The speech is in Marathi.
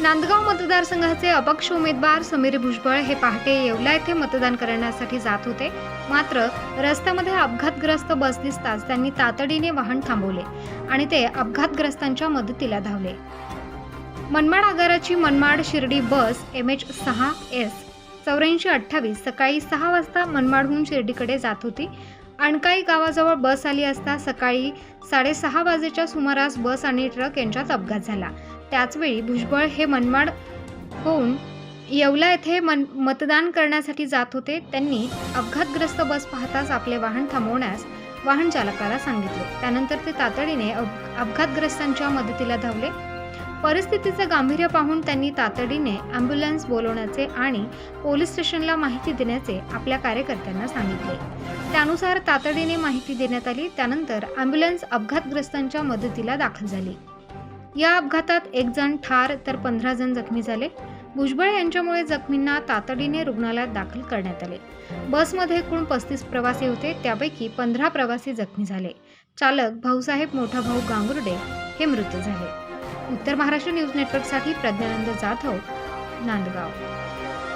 नांदगाव मतदारसंघाचे अपक्ष उमेदवार समीर भुजबळ हे पहाटे येवला येथे मतदान करण्यासाठी जात होते. मात्र रस्त्यामध्ये अपघातग्रस्त बस दिसताच त्यांनी तातडीने वाहन थांबवले आणि ते अपघातग्रस्तांच्या मदतीला धावले. मनमाड आगाराची मनमाड शिर्डी बस MH6S 8428 सकाळी 6 वाजता मनमाडहून शिर्डीकडे जात होती. अणकाई गावाजवळ बस आली असता सकाळी 6:30 वाजेच्या सुमारास बस आणि ट्रक यांच्यात अपघात झाला. त्याचवेळी भुजबळ हे मनमाड होऊन येवला येथे मतदान करण्यासाठी जात होते. त्यांनी अपघातग्रस्त बस पाहताच आपले वाहन थांबवण्यास वाहन चालकाला सांगितले. त्यानंतर ते तातडीने अपघातग्रस्तांच्या मदतीला धावले. परिस्थितीचे गांभीर्य पाहून त्यांनी तातडीने ॲम्ब्युलन्स बोलवण्याचे आणि पोलीस स्टेशनला माहिती देण्याचे आपल्या कार्यकर्त्यांना सांगितले. त्यानुसार तातडीने माहिती देण्यात आली. त्यानंतर ॲम्ब्युलन्स अपघातग्रस्तांच्या मदतीला दाखल झाली. या अपघातात 1 जण ठार तर 15 जण जखमी झाले. भुजबळ यांच्यामुळे जखमींना तातडीने रुग्णालयात दाखल करण्यात आले. बसमध्ये एकूण 35 प्रवासी होते, त्यापैकी 15 प्रवासी जखमी झाले. चालक भाऊसाहेब मोठा भाऊ गांगुर्डे हे मृत झाले. उत्तर महाराष्ट्र न्यूज नेटवर्कसाठी प्रज्ञानंद जाधव, नांदगाव.